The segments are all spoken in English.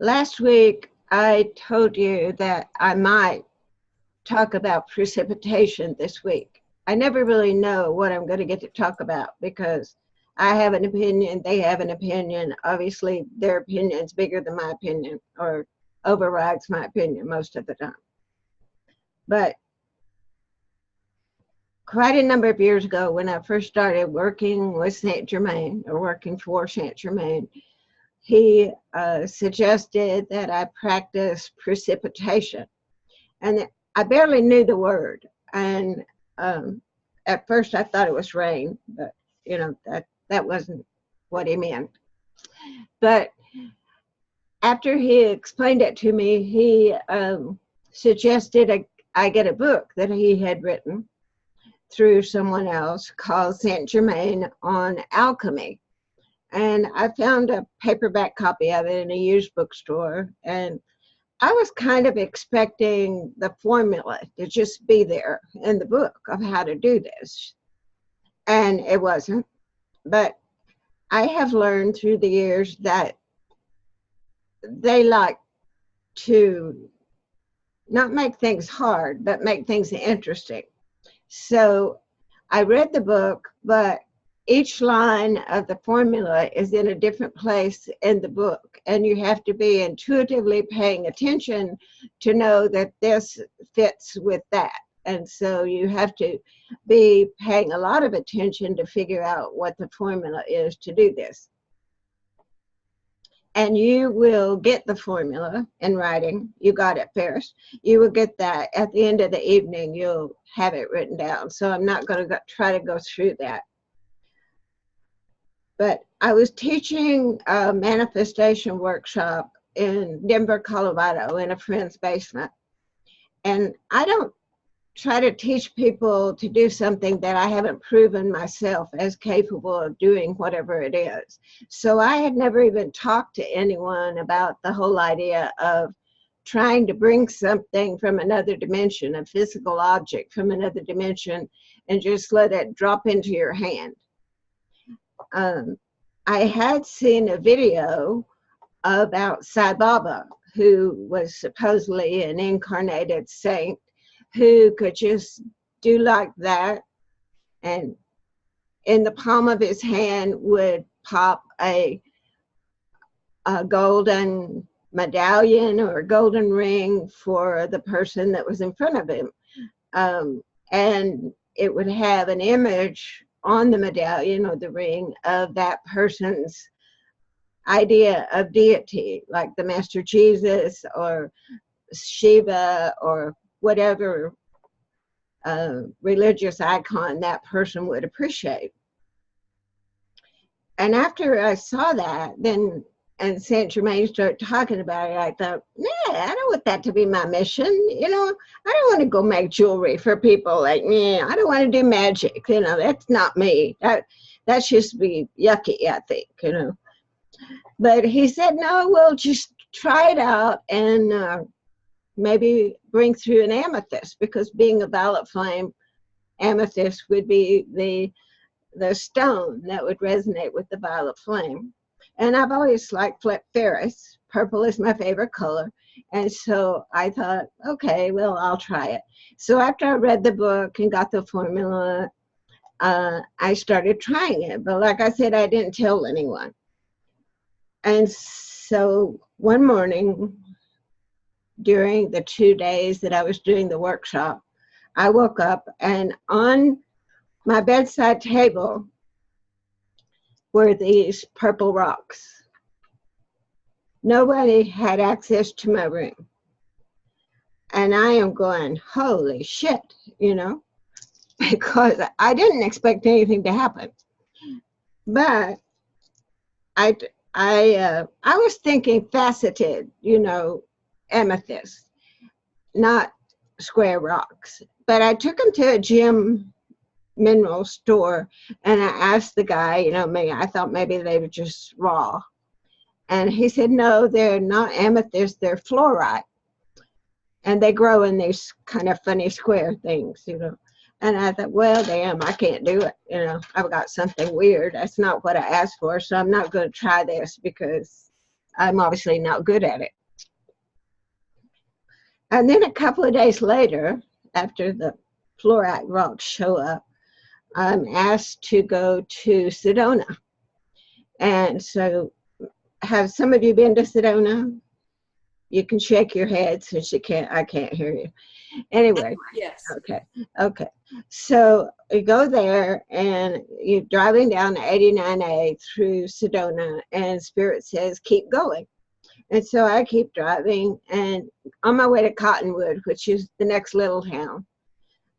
Last week, I told you that I might talk about precipitation this week. I never really know what I'm going to get to talk about because I have an opinion, they have an opinion. Obviously, their opinion's bigger than my opinion or overrides my opinion most of the time. But quite a number of years ago, when I first started working with Saint Germain or working for Saint Germain, he suggested that I practice precipitation. And I barely knew the word. And at first I thought it was rain, but that wasn't what he meant. But after he explained it to me, he suggested I get a book that he had written through someone else called Saint Germain on alchemy. And I found a paperback copy of it in a used bookstore, and I was kind of expecting the formula to just be there in the book of how to do this. And it wasn't. But I have learned through the years that they like to not make things hard, but make things interesting. So I read the book, but each line of the formula is in a different place in the book, and you have to be intuitively paying attention to know that this fits with that. And so you have to be paying a lot of attention to figure out what the formula is to do this. And you will get the formula in writing. You got it first. You will get that at the end of the evening. You'll have it written down. So I'm not going to try to go through that. But I was teaching a manifestation workshop in Denver, Colorado, in a friend's basement. And I don't try to teach people to do something that I haven't proven myself as capable of doing, whatever it is. So I had never even talked to anyone about the whole idea of trying to bring something from another dimension, a physical object from another dimension, and just let it drop into your hand. I had seen a video about Sai Baba, who was supposedly an incarnated saint who could just do like that, and in the palm of his hand would pop a golden medallion or a golden ring for the person that was in front of him. And it would have an image on the medallion or the ring of that person's idea of deity, like the Master Jesus or Shiva or whatever religious icon that person would appreciate. And after I saw that, then, and Saint Germain started talking about it, I thought, nah, I don't want that to be my mission. I don't want to go make jewelry for people like me. I don't want to do magic. That's not me. That's just be yucky, I think, But he said, no, we'll just try it out and maybe bring through an amethyst, because being a violet flame, amethyst would be the stone that would resonate with the violet flame. And I've always liked ferrous. Purple is my favorite color. And so I thought, okay, well, I'll try it. So after I read the book and got the formula, I started trying it. But like I said, I didn't tell anyone. And so one morning, during the 2 days that I was doing the workshop, I woke up, and on my bedside table were these purple rocks. Nobody had access to my room. And I am going, holy shit, because I didn't expect anything to happen. But I was thinking faceted, amethyst, not square rocks. But I took them to a gem mineral store, and I asked the guy, I thought maybe they were just raw. And he said, no, they're not amethyst, they're fluorite. And they grow in these kind of funny square things, And I thought, well, damn, I can't do it. I've got something weird. That's not what I asked for, so I'm not going to try this because I'm obviously not good at it. And then a couple of days later, after the fluorite rocks show up, I'm asked to go to Sedona. And so, have some of you been to Sedona? You can shake your head since I can't hear you. Anyway, yes. Okay. So you go there and you're driving down 89A through Sedona, and Spirit says, keep going. And so I keep driving, and on my way to Cottonwood, which is the next little town,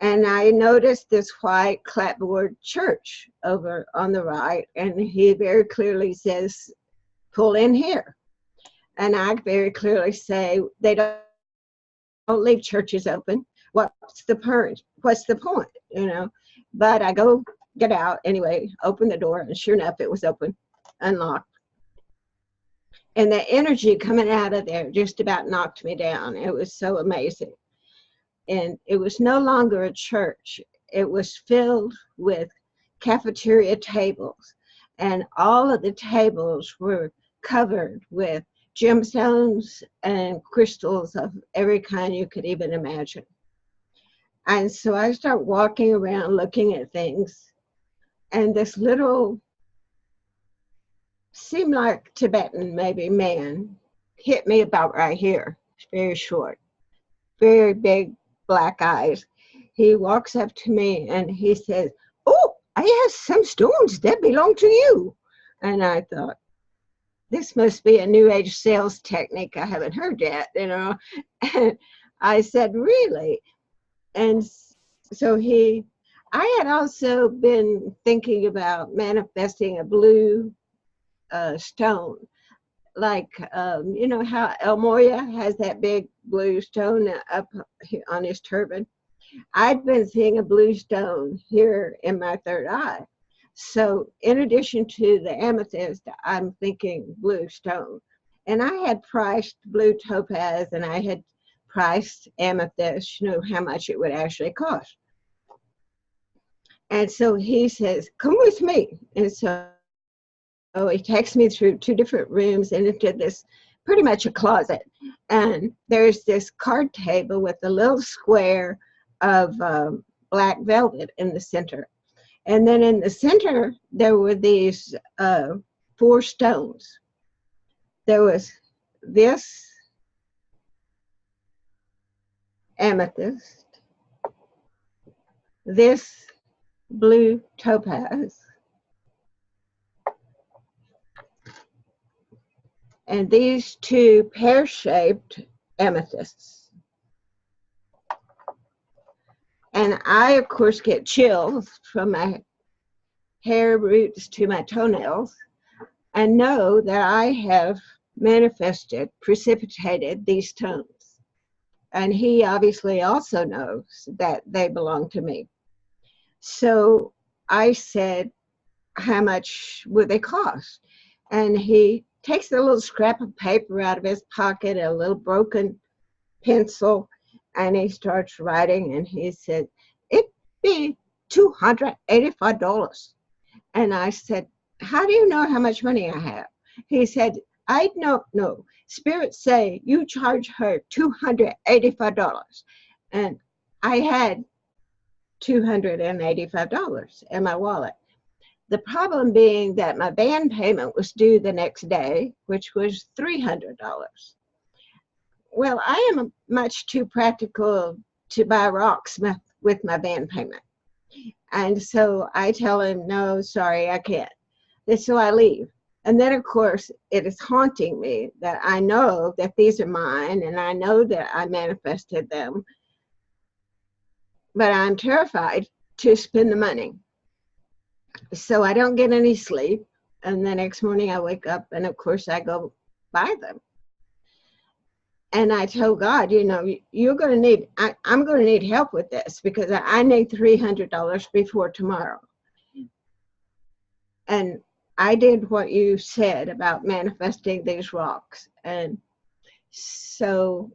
and I noticed this white clapboard church over on the right, and he very clearly says, pull in here. And I very clearly say, they don't leave churches open. What's the point? You know? But I go get out anyway, open the door, and sure enough, it was open, unlocked. And the energy coming out of there just about knocked me down. It was so amazing. And it was no longer a church. It was filled with cafeteria tables. And all of the tables were covered with gemstones and crystals of every kind you could even imagine. And so I start walking around looking at things. And this little, seemed like Tibetan maybe man, hit me about right here. It's very short, very big black eyes. He walks up to me and he says, oh, I have some stones that belong to you. And I thought, this must be a new age sales technique I haven't heard yet, you know. And I said, really? And so I had also been thinking about manifesting a blue stone, like, you know how El Moria has that big blue stone up on his turban? I'd been seeing a blue stone here in my third eye. So in addition to the amethyst, I'm thinking blue stone. And I had priced blue topaz and I had priced amethyst, you know, how much it would actually cost. And so he says, come with me. And so he takes me through 2 different rooms and into this, pretty much a closet. And there's this card table with a little square of black velvet in the center. And then in the center, there were these 4 stones. There was this amethyst, this blue topaz, and these 2 pear-shaped amethysts. And I, of course, get chills from my hair roots to my toenails and know that I have manifested, precipitated these stones. And he obviously also knows that they belong to me. So I said, how much would they cost? And he takes a little scrap of paper out of his pocket, a little broken pencil, and he starts writing, and he said, it'd be $285. And I said, how do you know how much money I have? He said, I don't know. Spirits say you charge her $285. And I had $285 in my wallet. The problem being that my van payment was due the next day, which was $300. Well, I am much too practical to buy rocks with my van payment. And so I tell him, no, sorry, I can't. And so I leave. And then, of course, it is haunting me that I know that these are mine and I know that I manifested them. But I'm terrified to spend the money. So I don't get any sleep. And the next morning I wake up and, of course, I go buy them. And I told God, you know, I'm going to need help with this because I need $300 before tomorrow. And I did what you said about manifesting these rocks. And so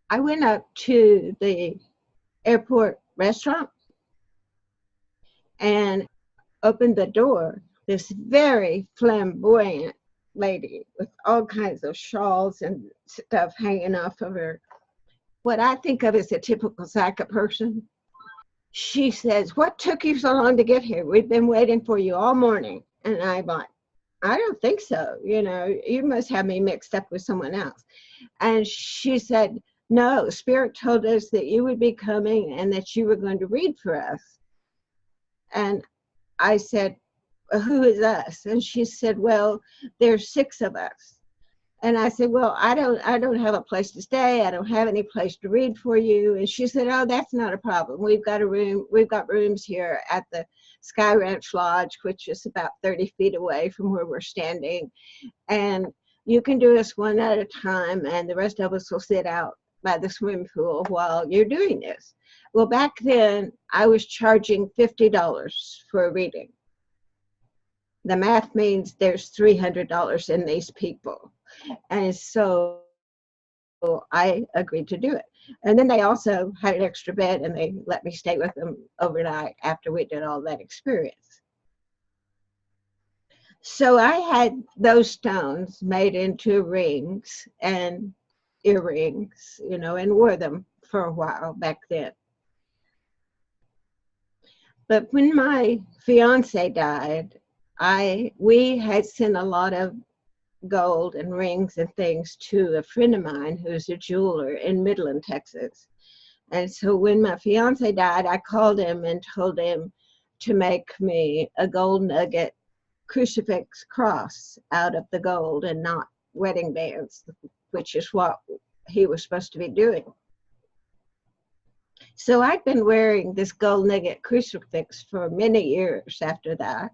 I went up to the airport restaurant and opened the door. This very flamboyant lady with all kinds of shawls and stuff hanging off of her. What I think of as a typical Zyka person. She says, "What took you so long to get here? We've been waiting for you all morning." And I'm like, "I don't think so. You know, you must have me mixed up with someone else." And she said, "No, Spirit told us that you would be coming and that you were going to read for us." And I said, "Well, who is us?" And she said, "Well, there's 6 of us." And I said, "Well, I don't have a place to stay. I don't have any place to read for you." And she said, "Oh, that's not a problem. We've got rooms here at the Sky Ranch Lodge, which is about 30 feet away from where we're standing. And you can do us one at a time, and the rest of us will sit out by the swimming pool while you're doing this." Well, back then, I was charging $50 for a reading. The math means there's $300 in these people. And so I agreed to do it. And then they also had an extra bed, and they let me stay with them overnight after we did all that experience. So I had those stones made into rings and earrings, you know, and wore them for a while back then. But when my fiance died, we had sent a lot of gold and rings and things to a friend of mine who's a jeweler in Midland, Texas. And so when my fiance died, I called him and told him to make me a gold nugget crucifix cross out of the gold and not wedding bands, which is what he was supposed to be doing. So I'd been wearing this gold nugget crucifix for many years after that.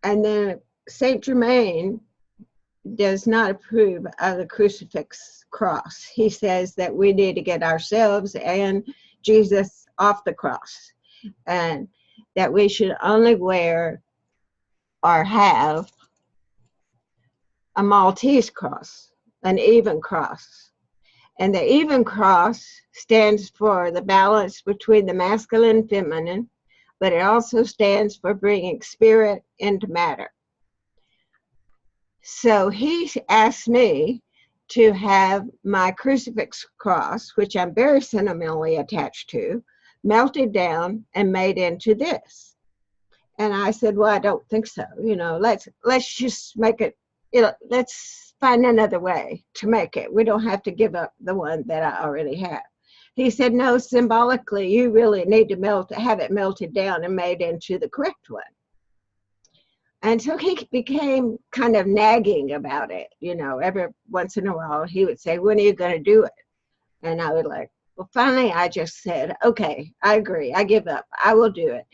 And then Saint Germain does not approve of the crucifix cross. He says that we need to get ourselves and Jesus off the cross, and that we should only wear or have a Maltese cross, an even cross. And the even cross stands for the balance between the masculine and feminine, but it also stands for bringing spirit into matter. So he asked me to have my crucifix cross, which I'm very sentimentally attached to, melted down and made into this. And I said, "Well, I don't think so. You know, let's just make it, you know, let's find another way to make it. We don't have to give up the one that I already have." He said, "No, symbolically, you really need to have it melted down and made into the correct one." And so he became kind of nagging about it. You know, every once in a while he would say, "When are you going to do it?" And I would like, well, finally I just said, "Okay, I agree. I give up. I will do it.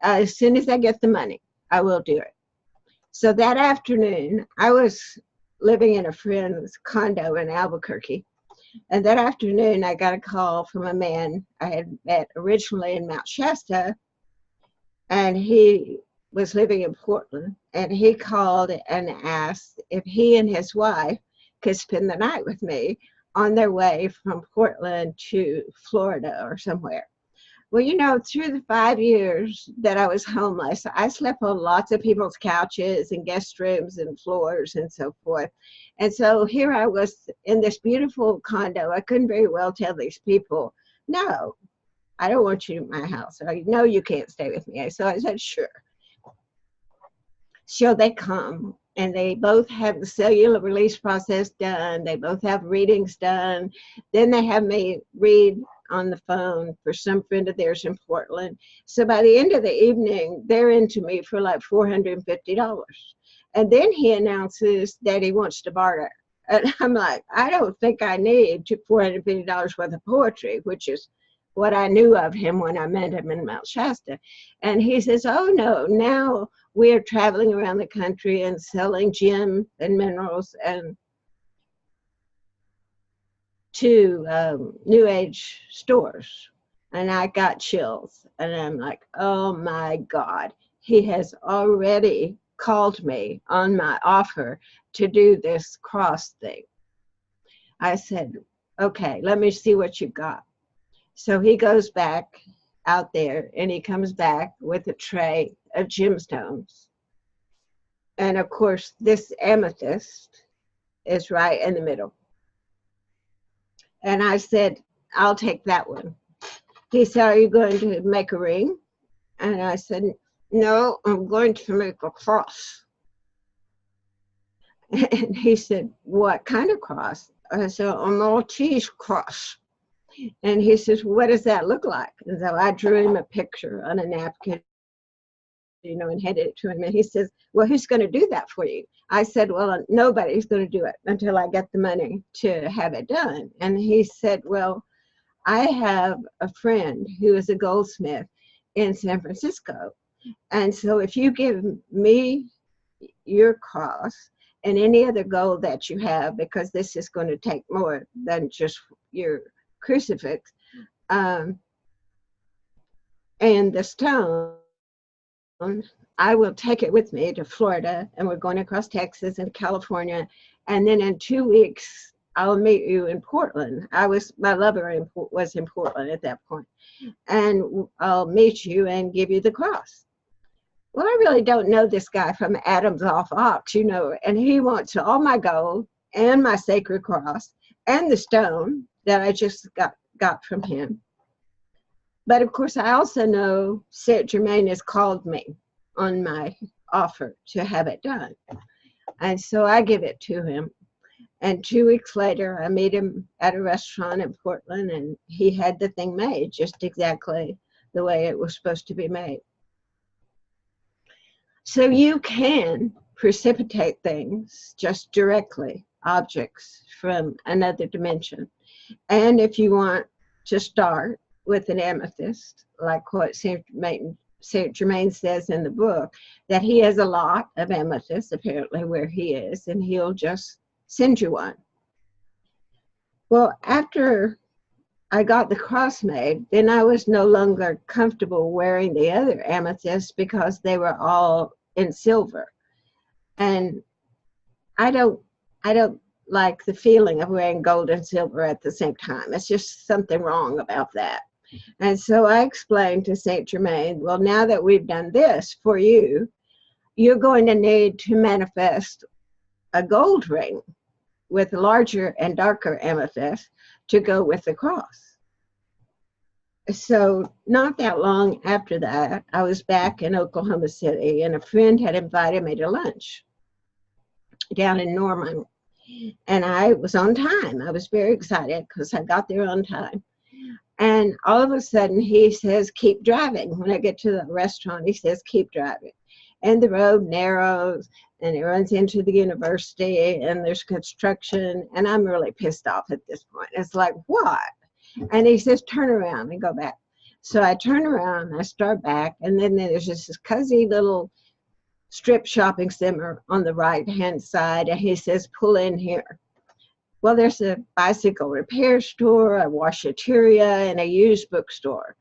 As soon as I get the money, I will do it." So that afternoon, I was living in a friend's condo in Albuquerque. And that afternoon, I got a call from a man I had met originally in Mount Shasta. And he was living in Portland, and he called and asked if he and his wife could spend the night with me on their way from Portland to Florida or somewhere. Well, you know, through the 5 years that I was homeless, I slept on lots of people's couches and guest rooms and floors and so forth. And so here I was in this beautiful condo. I couldn't very well tell these people, "No, I don't want you in my house." I know you can't stay with me. So I said, "Sure." So they come, and they both have the cellular release process done. They both have readings done. Then they have me read on the phone for some friend of theirs in Portland. So by the end of the evening, they're into me for like $450. And then he announces that he wants to barter. And I'm like, I don't think I need $450 worth of poetry, which is what I knew of him when I met him in Mount Shasta. And he says, "Oh no, now we're traveling around the country and selling gems and minerals and to New Age stores." And I got chills, and I'm like, oh my God, he has already called me on my offer to do this cross thing. I said, "Okay, let me see what you got." So he goes back out there, and he comes back with a tray of gemstones. And of course, this amethyst is right in the middle. And I said, I'll take that one. He said, are you going to make a ring? And I said, no, I'm going to make a cross. And he said, what kind of cross? I said, a Maltese cross. And he says, what does that look like? And so I drew him a picture on a napkin, and handed it to him. And he says, well, who's going to do that for you? I said, well, nobody's going to do it until I get the money to have it done. And he said, well, I have a friend who is a goldsmith in San Francisco. And so if you give me your cross and any other gold that you have, because this is going to take more than just your crucifix, and the stone, I will take it with me to Florida, and we're going across Texas and California, and then in 2 weeks I'll meet you in Portland. My lover was in Portland at that point, and I'll meet you and give you the cross. Well, I really don't know this guy from Adam's off ox, and he wants all my gold and my sacred cross and the stone that I just got from him. But of course, I also know Saint Germain has called me on my offer to have it done. And so I give it to him. And 2 weeks later, I meet him at a restaurant in Portland, and he had the thing made just exactly the way it was supposed to be made. So you can precipitate things just directly, objects from another dimension. And if you want to start with an amethyst, like what Saint Germain says in the book, that he has a lot of amethysts apparently where he is, and he'll just send you one. Well, after I got the cross made, then I was no longer comfortable wearing the other amethysts because they were all in silver. And I don't like the feeling of wearing gold and silver at the same time. It's just something wrong about that. And so I explained to Saint Germain, well, now that we've done this for you, you're going to need to manifest a gold ring with larger and darker amethyst to go with the cross. So not that long after that, I was back in Oklahoma City, and a friend had invited me to lunch down in Norman. And I was on time. I was very excited because I got there on time. And all of a sudden, he says, keep driving. When I get to the restaurant, he says, keep driving. And the road narrows, and it runs into the university, and there's construction. And I'm really pissed off at this point. It's like, what? And he says, turn around and go back. So I turn around, and I start back, and then there's just this cozy little strip shopping center on the right-hand side, and he says, pull in here. Well, there's a bicycle repair store, a washateria, and a used bookstore.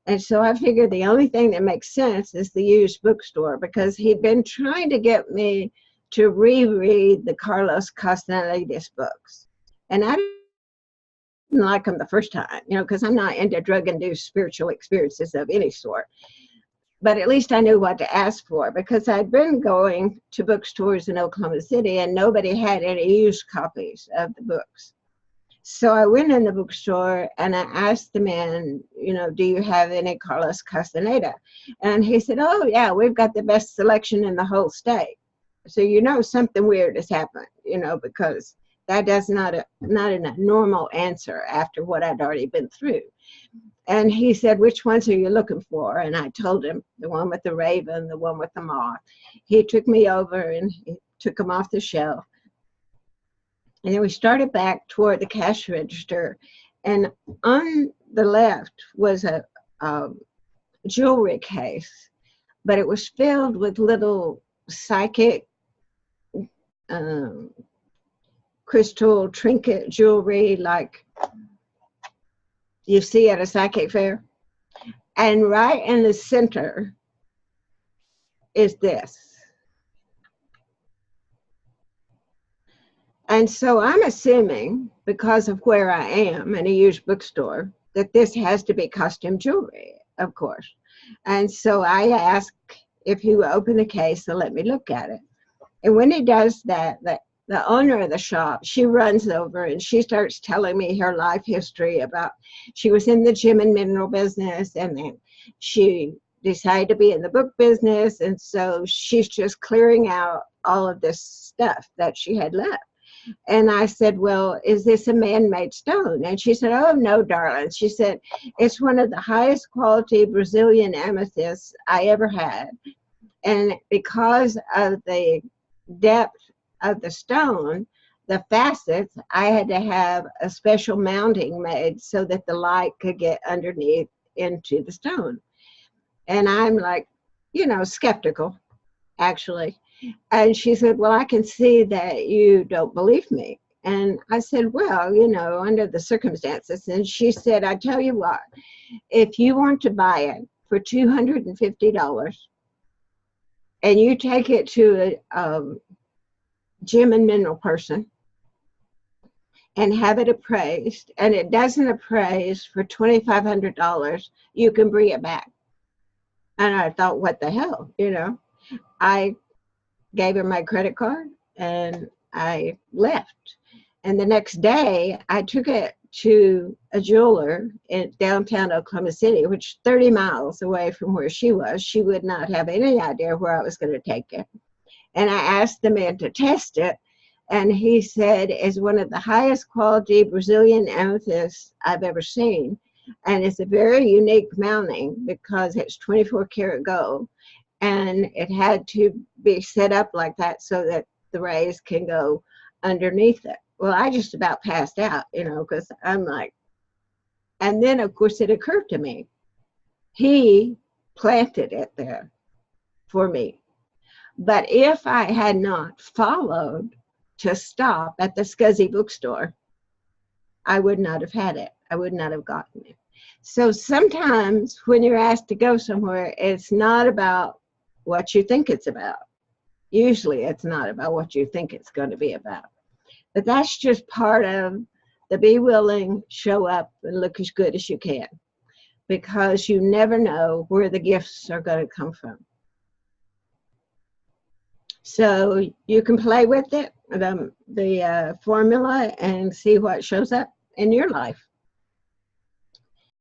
And so I figured the only thing that makes sense is the used bookstore, because he'd been trying to get me to reread the Carlos Castaneda's books. And I didn't like them the first time, because I'm not into drug-induced spiritual experiences of any sort. But at least I knew what to ask for, because I'd been going to bookstores in Oklahoma City and nobody had any used copies of the books. So I went in the bookstore and I asked the man, do you have any Carlos Castaneda? And he said, oh yeah, we've got the best selection in the whole state. So something weird has happened, because that is not a normal answer after what I'd already been through. And he said, which ones are you looking for? And I told him the one with the raven, the one with the moth. He took me over and he took them off the shelf. And then we started back toward the cash register. And on the left was a jewelry case, but it was filled with little psychic crystal trinket jewelry like you see at a psychic fair. And right in the center is this. And so I'm assuming, because of where I am in a used bookstore, that this has to be costume jewelry, of course. And so I asked if he would open the case and let me look at it. And when he does that, the owner of the shop, she runs over and she starts telling me her life history about she was in the gem and mineral business, and then she decided to be in the book business, and so she's just clearing out all of this stuff that she had left. And I said, well, is this a man-made stone? And she said, oh, no, darling. She said, it's one of the highest quality Brazilian amethysts I ever had. And because of the depth of the stone, the facets, I had to have a special mounting made so that the light could get underneath into the stone. And I'm like, skeptical, actually. And she said, well, I can see that you don't believe me. And I said, well, under the circumstances. And she said, I tell you what, if you want to buy it for $250 and you take it to a gem and mineral person and have it appraised, and it doesn't appraise for $2,500, you can bring it back. And I thought, what the hell, I gave her my credit card and I left. And the next day I took it to a jeweler in downtown Oklahoma City, which is 30 miles away from where she was. She would not have any idea where I was going to take it. And I asked the man to test it, and he said it's one of the highest quality Brazilian amethysts I've ever seen. And it's a very unique mounting because it's 24 karat gold. And it had to be set up like that so that the rays can go underneath it. Well, I just about passed out, because I'm like, and then of course it occurred to me, he planted it there for me. But if I had not followed to stop at the Scuzzy bookstore, I would not have had it. I would not have gotten it. So sometimes when you're asked to go somewhere, it's not about what you think it's about. Usually it's not about what you think it's going to be about. But that's just part of the be willing, show up, and look as good as you can, because you never know where the gifts are going to come from. So you can play with it, the formula, and see what shows up in your life.